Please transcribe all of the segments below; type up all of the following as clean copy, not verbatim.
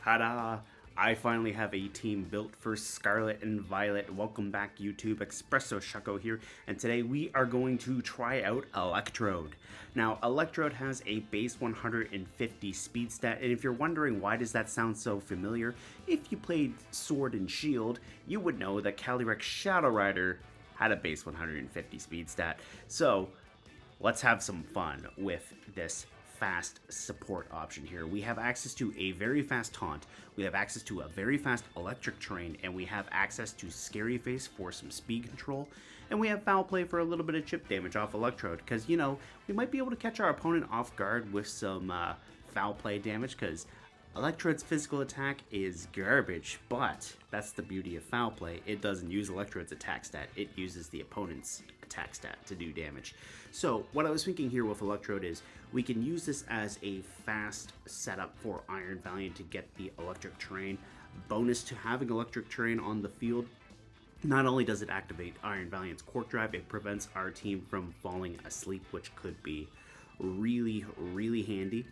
Ta-da! I finally have a team built for Scarlet and Violet. Welcome back, YouTube. Espresso Shucko here, and today we are going to try out Electrode. Now, Electrode has a base 150 speed stat, and if you're wondering why does that sound so familiar, if you played Sword and Shield, you would know that Calyrex Shadow Rider had a base 150 speed stat. So, let's have some fun with this fast support option here. We have access to a very fast Taunt, we have access to a very fast Electric Terrain, and we have access to Scary Face for some speed control, and we have Foul Play for a little bit of chip damage off Electrode, because, you know, we might be able to catch our opponent off guard with some Foul Play damage, because Electrode's physical attack is garbage, but that's the beauty of Foul Play. It doesn't use Electrode's attack stat, it uses the opponent's attack stat to do damage. So what I was thinking here with Electrode is we can use this as a fast setup for Iron Valiant to get the Electric Terrain. Bonus to having Electric Terrain on the field, not only does it activate Iron Valiant's Quark Drive, it prevents our team from falling asleep, which could be really, really handy.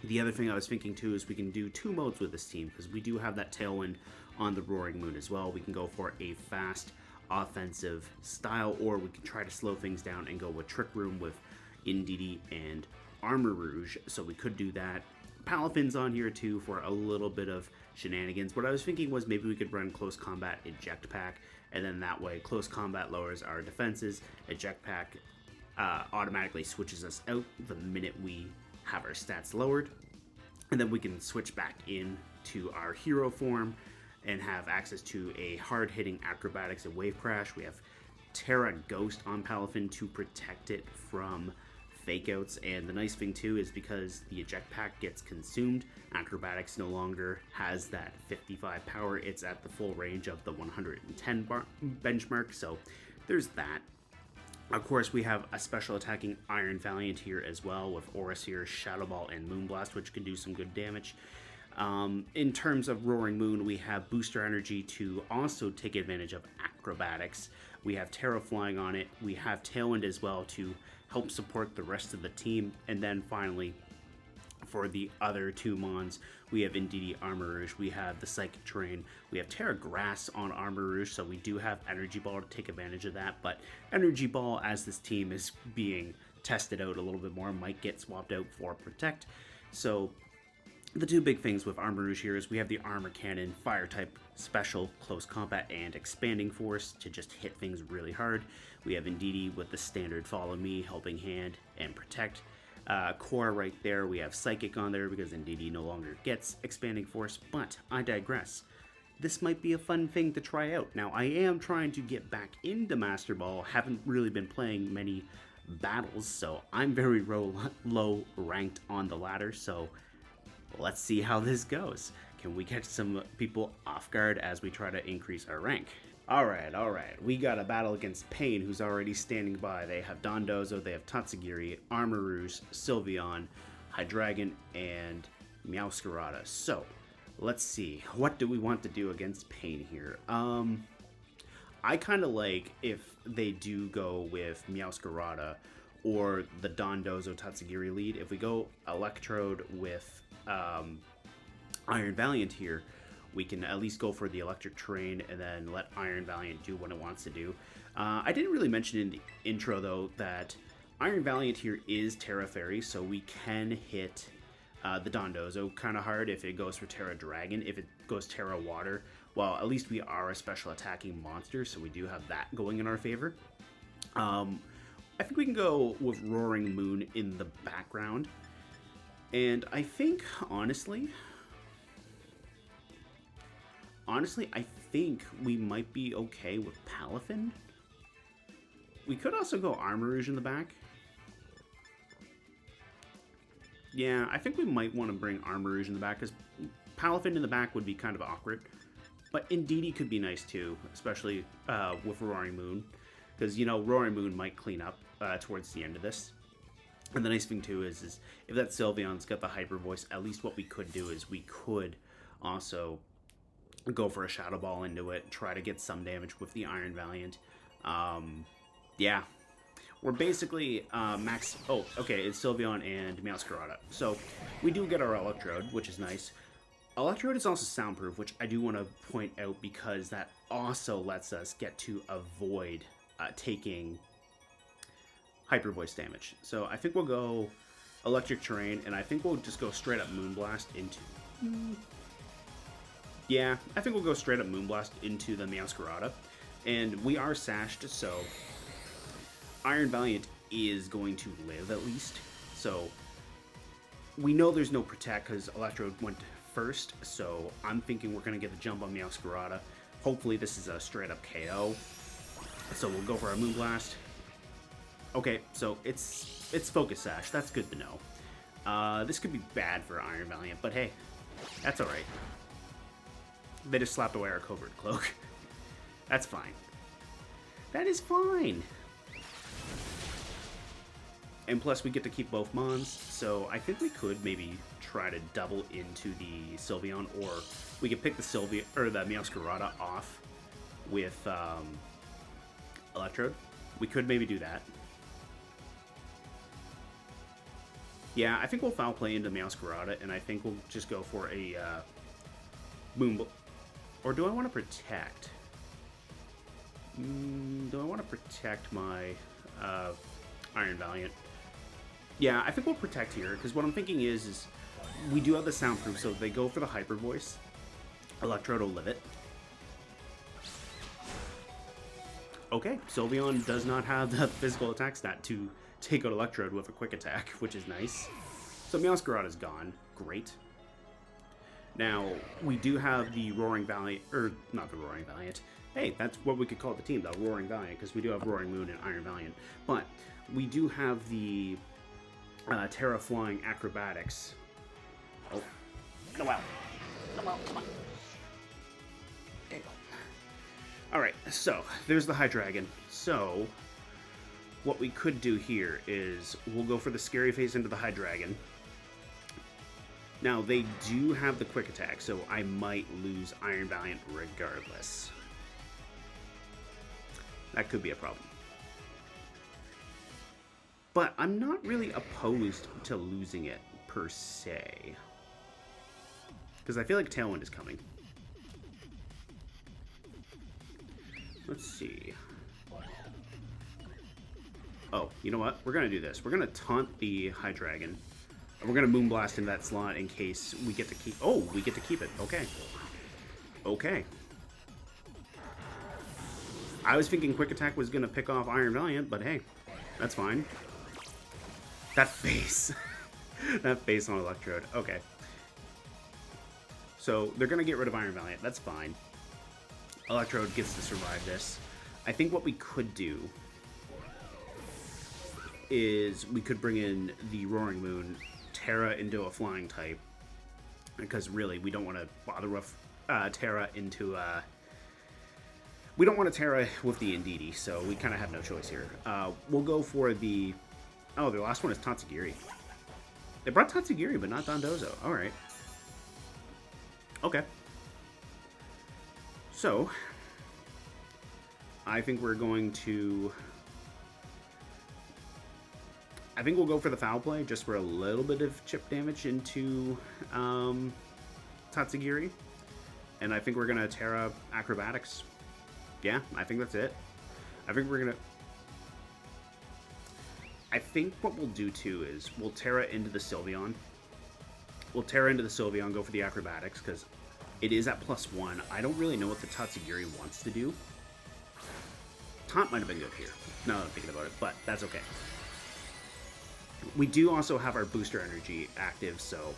The other thing I was thinking too is we can do two modes with this team, because we do have that Tailwind on the Roaring Moon as well. We can go for a fast offensive style, or we can try to slow things down and go with Trick Room with Indeedee and Armarouge, so we could do that. Palafin's on here too for a little bit of shenanigans. What I was thinking was maybe we could run Close Combat Eject Pack, and then that way Close Combat lowers our defenses, Eject Pack automatically switches us out the minute we have our stats lowered, and then we can switch back in to our hero form and have access to a hard-hitting Acrobatics and Wave Crash. We have Terra Ghost on Palafin to protect it from fakeouts, and the nice thing too is because the Eject Pack gets consumed, Acrobatics no longer has that 55 power, it's at the full range of the 110 benchmark, so there's that. Of course, we have a special attacking Iron Valiant here as well with Auraseer, Shadow Ball, and Moonblast, which can do some good damage. In terms of Roaring Moon, we have Booster Energy to also take advantage of Acrobatics. We have Terra Flying on it. We have Tailwind as well to help support the rest of the team. And then finally, for the other two mons, we have Indeedee Armarouge, we have the Psychic Terrain, we have Terra Grass on Armarouge, so we do have Energy Ball to take advantage of that, but Energy Ball, as this team is being tested out a little bit more, might get swapped out for Protect. So the two big things with Armarouge here is we have the Armor Cannon, Fire type, Special, Close Combat, and Expanding Force to just hit things really hard. We have Indeedee with the standard Follow Me, Helping Hand, and Protect. Core right there, we have Psychic on there because Indeedee no longer gets Expanding Force, but I digress. This might be a fun thing to try out. Now, I am trying to get back into Master Ball, haven't really been playing many battles, so I'm very low ranked on the ladder, so let's see how this goes. Can we catch some people off guard as we try to increase our rank? Alright, we got a battle against Pain, who's already standing by. They have Dondozo, they have Tatsugiri, Armarouge, Sylveon, Hydreigon, and Meowscarada. So, let's see. What do we want to do against Pain here? I kind of like if they do go with Meowscarada or the Dondozo Tatsugiri lead. If we go Electrode with Iron Valiant here, we can at least go for the Electric Terrain and then let Iron Valiant do what it wants to do. I didn't really mention in the intro, though, that Iron Valiant here is Terra Fairy, so we can hit the Dondozo kind of hard if it goes for Terra Dragon. If it goes Terra Water, well, at least we are a special attacking monster, so we do have that going in our favor. I think we can go with Roaring Moon in the background. And I think, honestly, I think we might be okay with Palafin. We could also go Armarouge in the back. Yeah, I think we might want to bring Armarouge in the back, because Palafin in the back would be kind of awkward. But Indeedee could be nice too, especially with Roaring Moon, because, you know, Roaring Moon might clean up towards the end of this. And the nice thing too is if that Sylveon's got the Hyper Voice, at least what we could do is we could also go for a Shadow Ball into it, try to get some damage with the Iron Valiant. Yeah, we're basically max... Oh, okay, it's Sylveon and Meowscarada. So we do get our Electrode, which is nice. Electrode is also soundproof, which I do want to point out because that also lets us get to avoid taking hyper voice damage. So I think we'll go Electric Terrain, and I think we'll just go straight up Moonblast into... Yeah, I think we'll go straight up Moonblast into the Meowscarada. And we are sashed, so Iron Valiant is going to live at least. So we know there's no Protect because Electrode went first, so I'm thinking we're going to get the jump on Meowscarada. Hopefully this is a straight up KO. So we'll go for our Moonblast. Okay, so it's Focus Sash. That's good to know. This could be bad for Iron Valiant, but hey, that's alright. They just slapped away our Covert Cloak. That's fine. That is fine. And plus we get to keep both Mons, so I think we could maybe try to double into the Sylveon, or we could pick the Meowscarada off with Electrode. We could maybe do that. Yeah, I think we'll foul play into Meowscarada, and I think we'll just go for a Moon. Or do I want to protect? Do I want to protect my Iron Valiant? Yeah, I think we'll protect here, because what I'm thinking is we do have the soundproof, so if they go for the Hyper Voice, Electrode will live it. Okay, Sylveon does not have the physical attack stat to take out Electrode with a quick attack, which is nice. So Meowscarada is gone. Great. Now, we do have the Roaring Valiant, or not the Roaring Valiant. Hey, that's what we could call the team, the Roaring Valiant, because we do have Roaring Moon and Iron Valiant. But we do have the Terra Flying Acrobatics. Oh, go out. Come on, come on. There you go. Alright, so there's the Hydreigon. So what we could do here is we'll go for the Scary Face into the Hydreigon. Now, they do have the quick attack, so I might lose Iron Valiant regardless. That could be a problem. But I'm not really opposed to losing it, per se. Because I feel like Tailwind is coming. Let's see. Oh, you know what? We're going to do this. We're going to taunt the Hydreigon. We're going to Moonblast in that slot in case we get to keep... Oh, we get to keep it. Okay. Okay. I was thinking Quick Attack was going to pick off Iron Valiant, but hey, that's fine. That face. That face on Electrode. Okay. So they're going to get rid of Iron Valiant. That's fine. Electrode gets to survive this. I think what we could do is we could bring in the Roaring Moon, Terra into a flying type, because really we don't want to bother with Terra into we don't want to Terra with the Indeedee, so we kind of have no choice here. We'll go for the... Oh, the last one is Tatsugiri. They brought Tatsugiri, but not Dondozo. Alright. Okay. So, I think we're going to... I think we'll go for the foul play, just for a little bit of chip damage into Tatsugiri. And I think we're going to Terra Acrobatics. Yeah, I think that's it. I think we're going to... I think what we'll do, too, is we'll Terra into the Sylveon. We'll Terra into the Sylveon, go for the Acrobatics, because it is at +1. I don't really know what the Tatsugiri wants to do. Taunt might have been good here, now that I'm thinking about it, but that's okay. We do also have our Booster Energy active, so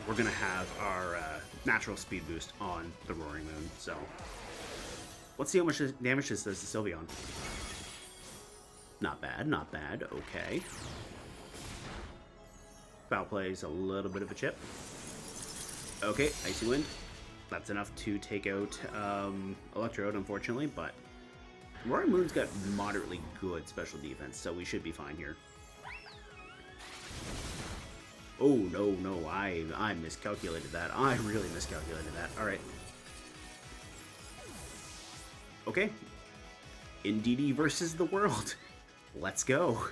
we're going to have our natural speed boost on the Roaring Moon. So let's see how much damage this does to Sylveon. Not bad, not bad. Okay. Foul plays a little bit of a chip. Okay, Icy Wind. That's enough to take out Electrode, unfortunately, but Roaring Moon's got moderately good special defense, so we should be fine here. Oh, no, I miscalculated that. I really miscalculated that. Alright. Okay. Indeedee versus the world. Let's go.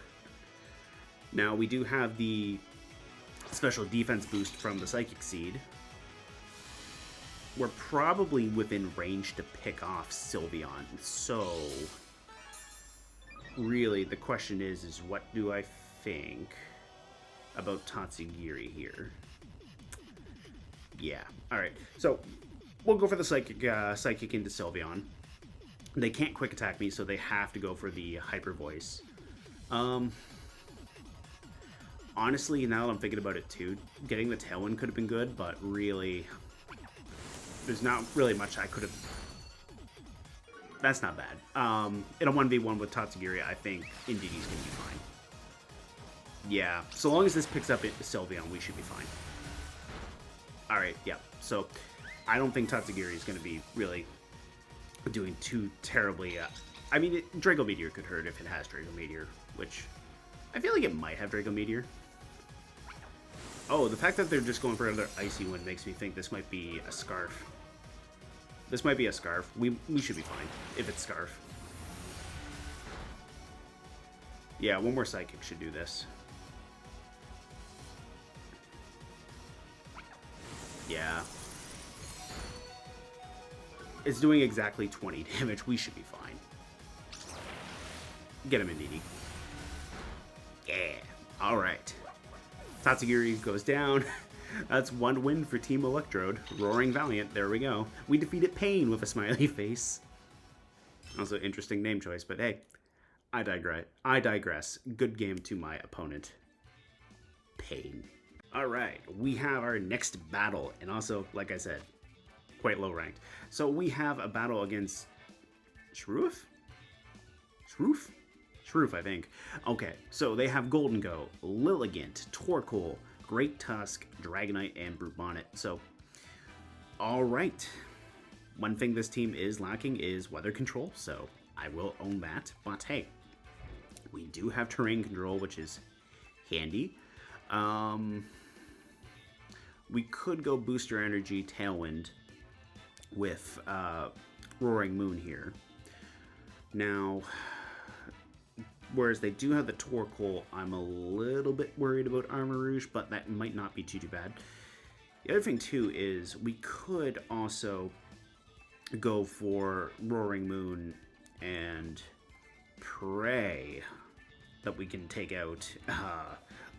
Now, we do have the special defense boost from the Psychic Seed. we're probably within range to pick off Sylveon. So, really, the question is what do I think about Tatsugiri here? Yeah. All right. So, we'll go for the Psychic into Sylveon. They can't quick attack me, so they have to go for the Hyper Voice. Honestly, now that I'm thinking about it too, getting the Tailwind could have been good, but really, there's not really much I could have... That's not bad. In a 1v1 with Tatsugiri, I think Indeedee's going to be fine. Yeah, so long as this picks up Sylveon, we should be fine. Alright, yeah, so I don't think Tatsugiri is going to be really doing too terribly... I mean, Draco Meteor could hurt if it has Draco Meteor, which I feel like it might have Draco Meteor. Oh, the fact that they're just going for another Icy Wind makes me think this might be a Scarf. This might be a Scarf. We should be fine if it's Scarf. Yeah, one more Psychic should do this. Yeah. It's doing exactly 20 damage. We should be fine. Get him, Indeedee. Yeah. Alright. Tatsugiri goes down. That's one win for Team Electrode. Roaring Valiant. There we go. We defeated Pain with a smiley face. Also, interesting name choice, but hey. I digress. Good game to my opponent. Pain. Alright. We have our next battle. And also, like I said, quite low ranked. So we have a battle against Shroof? Shroof? Shroof, I think. Okay, so they have Golden Go, Lilligant, Torkoal, Great Tusk, Dragonite, and Brute Bonnet. So, alright. One thing this team is lacking is weather control, so I will own that. But hey, we do have terrain control, which is handy. We could go Booster Energy, Tailwind with Roaring Moon here. Now, whereas they do have the Torkoal, I'm a little bit worried about Armarouge, but that might not be too bad. The other thing, too, is we could also go for Roaring Moon and pray that we can take out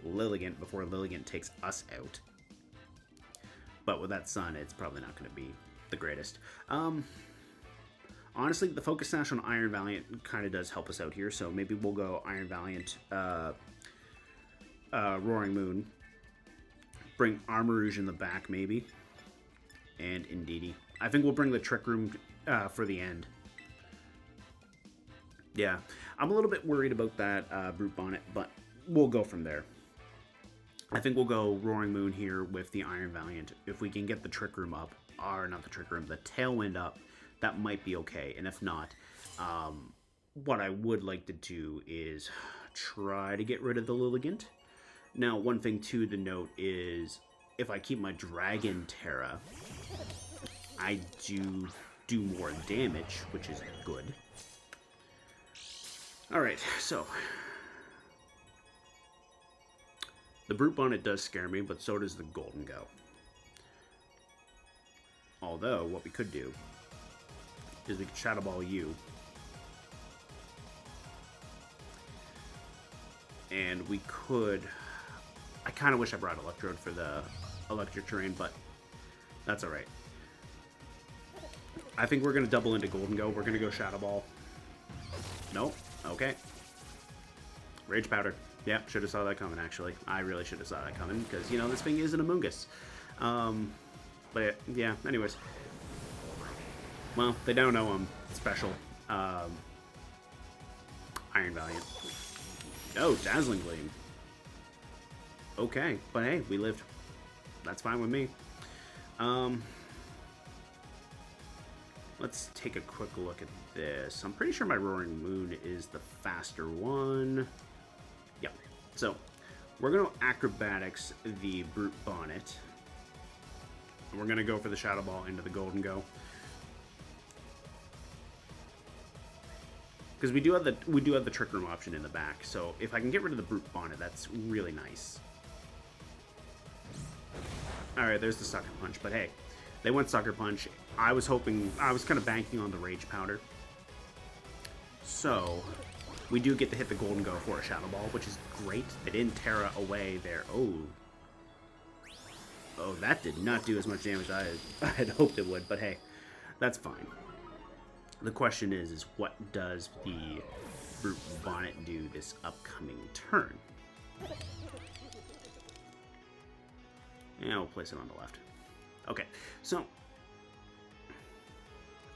Lilligant before Lilligant takes us out. But with that Sun, it's probably not going to be the greatest. Honestly, the Focus Sash on Iron Valiant kind of does help us out here, so maybe we'll go Iron Valiant, Roaring Moon, bring Armarouge in the back, maybe, and Indeedee. I think we'll bring the Trick Room for the end. Yeah, I'm a little bit worried about that Brute Bonnet, but we'll go from there. I think we'll go Roaring Moon here with the Iron Valiant. If we can get the Trick Room up, or not the Trick Room, the Tailwind up, that might be okay. And if not, what I would like to do is try to get rid of the Lilligant. Now, one thing too to note is if I keep my Dragon Terra, I do more damage, which is good. Alright, so the Brute Bonnet does scare me, but so does the Golden Go. Although, what we could do is we could Shadow Ball you. And we could... I kind of wish I brought Electrode for the Electric Terrain, but that's alright. I think we're going to double into Golden Go. We're going to go Shadow Ball. Nope. Okay. Rage Powder. Yeah, should have saw that coming, actually. I really should have saw that coming, because, you know, this thing is an Amoonguss. But, yeah, anyways. Well, they don't know I'm special. Iron Valiant. Oh, Dazzling Gleam. Okay, but hey, we lived. That's fine with me. Let's take a quick look at this. I'm pretty sure my Roaring Moon is the faster one. Yep. So, we're going to Acrobatics the Brute Bonnet. And we're going to go for the Shadow Ball into the Golden Go. Because we do have the Trick Room option in the back. So, if I can get rid of the Brute Bonnet, that's really nice. Alright, there's the Sucker Punch, but hey. They went Sucker Punch. I was kind of banking on the Rage Powder. So, we do get to hit the Golden Go for a Shadow Ball, which is great. They didn't Terra away there. Oh. Oh, that did not do as much damage as I had hoped it would, but hey, that's fine. The question is what does the Brute Bonnet do this upcoming turn? Yeah, we'll place it on the left. Okay, so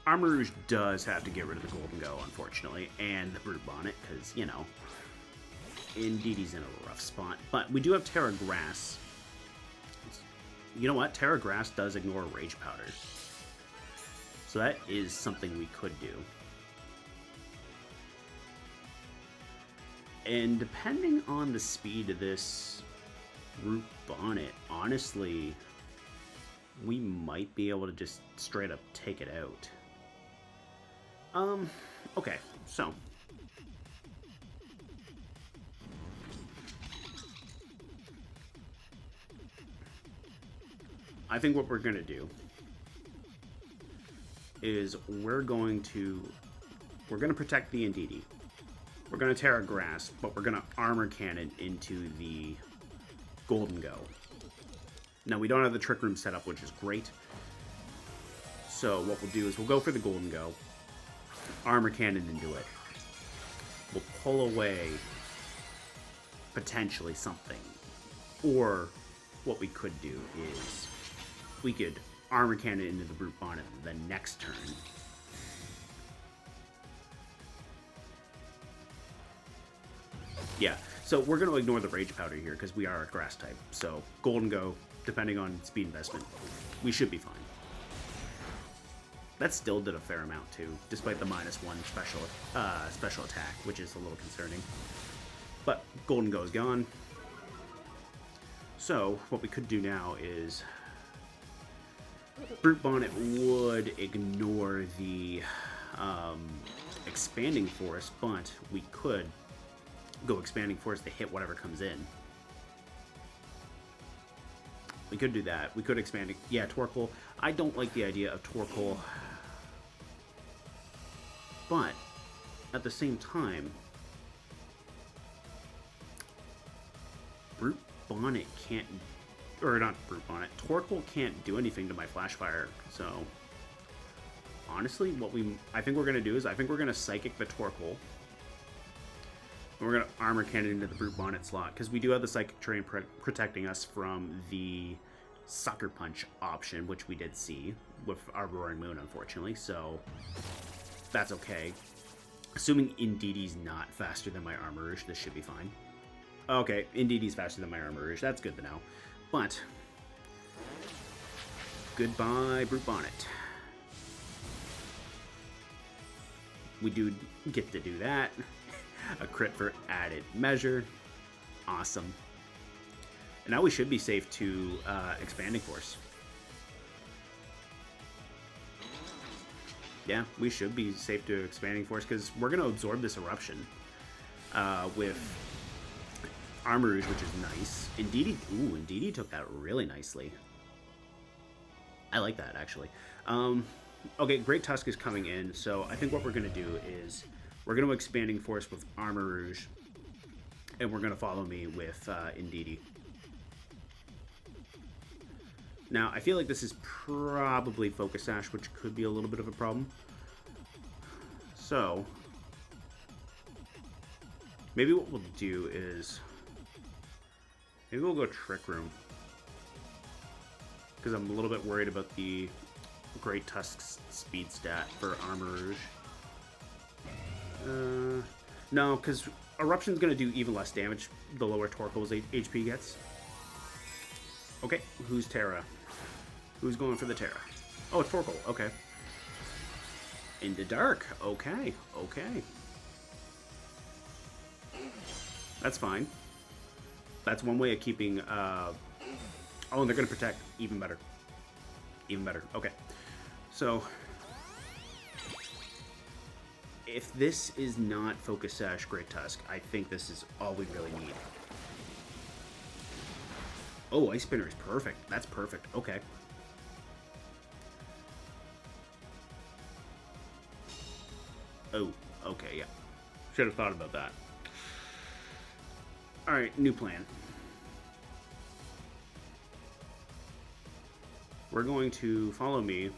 Armarouge does have to get rid of the Golden Go, unfortunately, and the Brute Bonnet, because, you know, Indeedee's in a rough spot. But we do have Terra Grass. You know what? Terra Grass does ignore Rage Powder. So that is something we could do. And depending on the speed of this Brute Bonnet, honestly, we might be able to just straight up take it out. Okay, so I think what we're gonna do is we're gonna protect the Indeedee. We're gonna Terra Grass, but we're gonna Armor Cannon into the Golden Go. Now we don't have the Trick Room set up, which is great. So what we'll do is we'll go for the Golden Go, Armor Cannon into it. We'll pull away potentially something. Or what we could do is we could Armor Cannon into the Brute Bonnet the next turn. Yeah, so we're going to ignore the Rage Powder here because we are a Grass type. So Golden Go, depending on speed investment, we should be fine. That still did a fair amount too, despite the -1 special attack, which is a little concerning. But Golden Go is gone. So what we could do now is Brute Bonnet would ignore the Expanding Force, but we could go Expanding Force to hit whatever comes in. We could do that. We could expand it. Yeah, Torkoal. I don't like the idea of Torkoal. But at the same time, Brute Bonnet can't, or not Brute Bonnet, Torkoal can't do anything to my Flash Fire. So honestly, I think we're gonna do is I think we're gonna Psychic the Torkoal. And we're gonna Armor Cannon into the Brute Bonnet slot because we do have the Psychic Terrain protecting us from the Sucker Punch option, which we did see with our Roaring Moon, unfortunately. So that's okay. Assuming Indeedee's not faster than my Armarouge, this should be fine. Okay, Indeedee's faster than my Armarouge. That's good to know. But goodbye, Brute Bonnet. We do get to do that. A crit for added measure. Awesome. And now we should be safe to Expanding Force. Yeah, we should be safe to Expanding Force because we're going to absorb this Eruption with Armarouge, which is nice. Indeedee, ooh, Indeedee took that really nicely. I like that, actually. Okay, Great Tusk is coming in, so I think what we're going to do is we're going to Expanding Force with Armarouge, and we're going to follow me with Indeedee. Now, I feel like this is probably Focus Sash, which could be a little bit of a problem. So, maybe what we'll do is, maybe we'll go Trick Room. Because I'm a little bit worried about the Great Tusk's speed stat for Armarouge. No, because Eruption's going to do even less damage the lower Torkoal's HP gets. Okay, who's Terra? Who's going for the Terra? Oh, it's Torkoal. Okay. Into Dark. Okay. Okay. That's fine. That's one way of keeping... Oh, and they're going to protect. Even better. Even better. Okay. So... if this is not Focus Sash Great Tusk, I think this is all we really need. Oh, Ice Spinner is perfect. That's perfect. Okay. Oh, okay, yeah. Should have thought about that. Alright, new plan. We're going to follow me.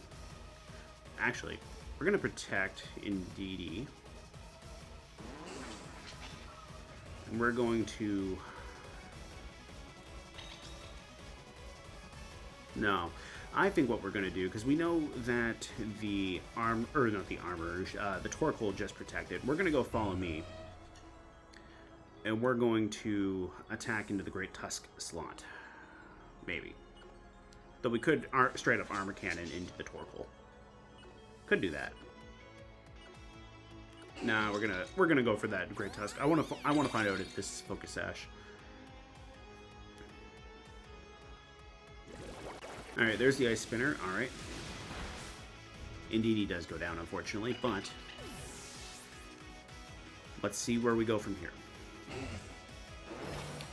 Actually, we're going to protect Indeedee. And we're going to... No. I think what we're going to do, because we know that the the Torkoal just protected. We're going to go follow me. And we're going to attack into the Great Tusk slot. Maybe. Though we could straight up armor cannon into the Torkoal. Could do that. Nah, we're gonna go for that Great Tusk. I wanna find out if this is Focus Sash. All right, there's the Ice Spinner. All right. Indeedee does go down, unfortunately, but let's see where we go from here.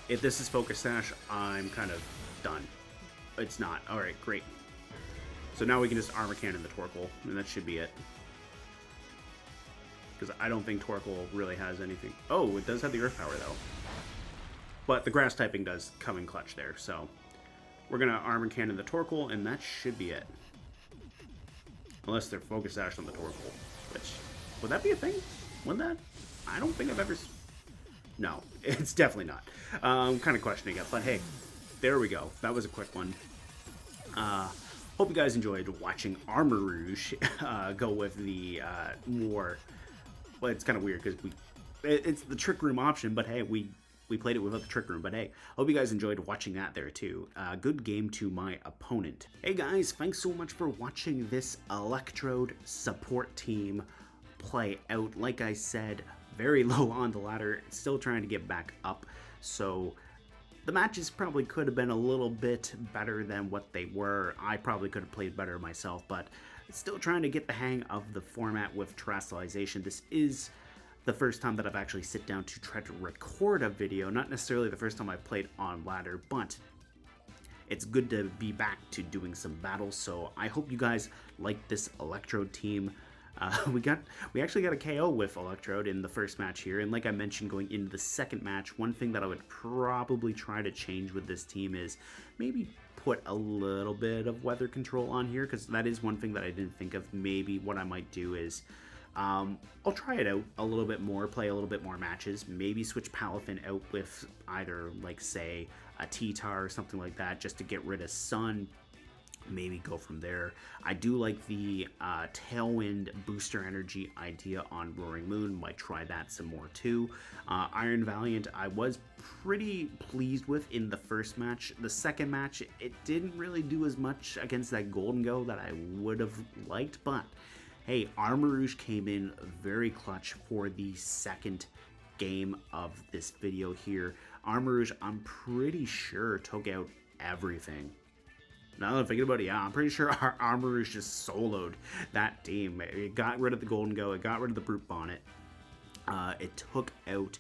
If this is Focus Sash, I'm kind of done. It's not. All right, great. So now we can just armor cannon the Torkoal, and that should be it. Because I don't think Torkoal really has anything. Oh, it does have the Earth Power, though. But the Grass typing does come in clutch there, so... We're going to armor cannon the Torkoal, and that should be it. Unless they're Focus Sash on the Torkoal. Which, would that be a thing? Would that? I don't think I've ever... No, it's definitely not. I'm kind of questioning it, but hey, there we go. That was a quick one. Hope you guys enjoyed watching Armarouge go with the more... Well, it's kind of weird because it's the Trick Room option, but hey, we played it without the Trick Room, but hey, hope you guys enjoyed watching that there too. Good game to my opponent. Hey guys, thanks so much for watching this Electrode support team play out. Like I said, very low on the ladder, still trying to get back up, so the matches probably could have been a little bit better than what they were. I probably could have played better myself, but still trying to get the hang of the format with terrestrialization. This is the first time that I've actually sit down to try to record a video, not necessarily the first time I've played on ladder, but it's good to be back to doing some battles, so I hope you guys like this Electrode team. We actually got a KO with Electrode in the first match here, and like I mentioned going into the second match, one thing that I would probably try to change with this team is maybe put a little bit of weather control on here, because that is one thing that I didn't think of. Maybe what I might do is I'll try it out a little bit more, play a little bit more matches, maybe switch Palafin out with either, like, say, a T-Tar or something like that, just to get rid of Sun, maybe go from there. I do like the Tailwind booster energy idea on Roaring Moon, might try that some more too. Iron Valiant I was pretty pleased with in the first match. The second match, it didn't really do as much against that Golden Go that I would have liked, but hey, Armarouge came in very clutch for the second game of this video here. Armarouge, I'm pretty sure, took out everything. Now that I'm thinking about it, yeah, I'm pretty sure our Armarouge just soloed that team. It got rid of the Golden Go, it got rid of the Brute Bonnet. It took out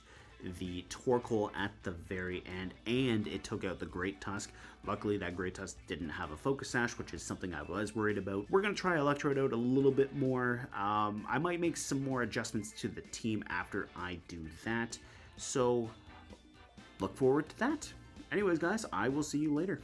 the Torkoal at the very end, and it took out the Great Tusk. Luckily, that Great Tusk didn't have a Focus Sash, which is something I was worried about. We're going to try Electrode out a little bit more. I might make some more adjustments to the team after I do that, so look forward to that. Anyways, guys, I will see you later.